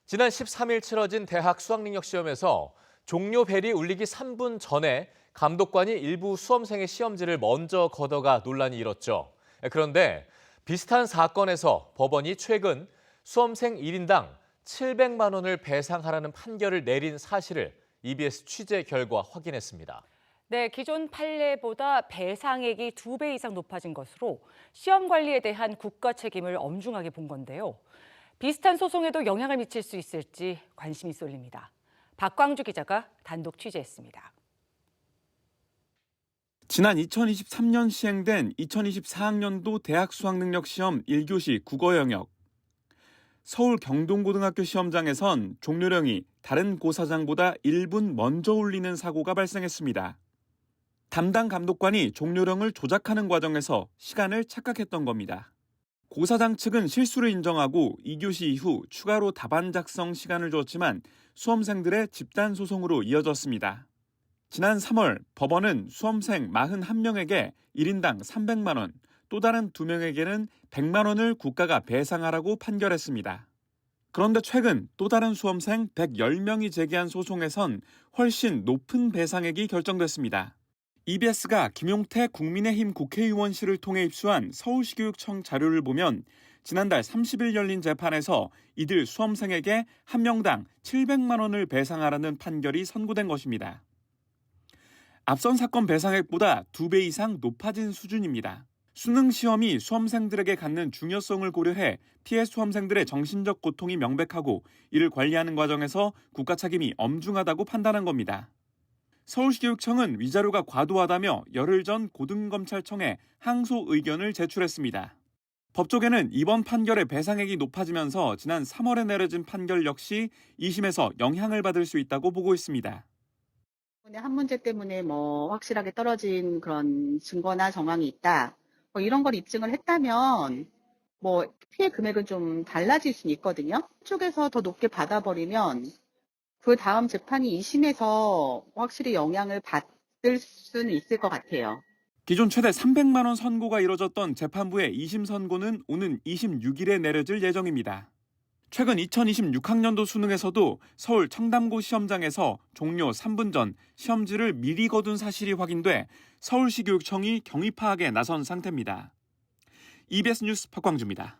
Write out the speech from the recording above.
지난 13일 치러진 대학 수학능력시험에서 종료벨이 울리기 3분 전에 감독관이 일부 수험생의 시험지를 먼저 걷어가 논란이 일었죠. 그런데 비슷한 사건에서 법원이 최근 수험생 1인당 700만 원을 배상하라는 판결을 내린 사실을 EBS 취재 결과 확인했습니다. 네, 기존 판례보다 배상액이 2배 이상 높아진 것으로 시험 관리에 대한 국가 책임을 엄중하게 본 건데요. 비슷한 소송에도 영향을 미칠 수 있을지 관심이 쏠립니다. 박광주 기자가 단독 취재했습니다. 지난 2023년 시행된 2024학년도 대학 수학능력시험 1교시 국어 영역. 서울 경동고등학교 시험장에선 종료령이 다른 고사장보다 1분 먼저 울리는 사고가 발생했습니다. 담당 감독관이 종료령을 조작하는 과정에서 시간을 착각했던 겁니다. 고사장 측은 실수를 인정하고 2교시 이후 추가로 답안 작성 시간을 줬지만 수험생들의 집단 소송으로 이어졌습니다. 지난 3월 법원은 수험생 41명에게 1인당 300만 원, 또 다른 2명에게는 100만 원을 국가가 배상하라고 판결했습니다. 그런데 최근 또 다른 수험생 110명이 제기한 소송에선 훨씬 높은 배상액이 결정됐습니다. EBS가 김용태 국민의힘 국회의원실을 통해 입수한 서울시교육청 자료를 보면 지난달 30일 열린 재판에서 이들 수험생에게 한 명당 700만 원을 배상하라는 판결이 선고된 것입니다. 앞선 사건 배상액보다 2배 이상 높아진 수준입니다. 수능 시험이 수험생들에게 갖는 중요성을 고려해 피해 수험생들의 정신적 고통이 명백하고 이를 관리하는 과정에서 국가 책임이 엄중하다고 판단한 겁니다. 서울시교육청은 위자료가 과도하다며 열흘 전 고등검찰청에 항소 의견을 제출했습니다. 법조계는 이번 판결의 배상액이 높아지면서 지난 3월에 내려진 판결 역시 2심에서 영향을 받을 수 있다고 보고 있습니다. 한 문제 때문에 확실하게 떨어진 그런 증거나 정황이 있다. 이런 걸 입증을 했다면 피해 금액은 좀 달라질 수는 있거든요. 쪽에서 더 높게 받아버리면 그 다음 재판이 2심에서 확실히 영향을 받을 수는 있을 것 같아요. 기존 최대 300만 원 선고가 이뤄졌던 재판부의 2심 선고는 오는 26일에 내려질 예정입니다. 최근 2026학년도 수능에서도 서울 청담고 시험장에서 종료 3분 전 시험지를 미리 거둔 사실이 확인돼 서울시 교육청이 경위 파악에 나선 상태입니다. EBS 뉴스 박광주입니다.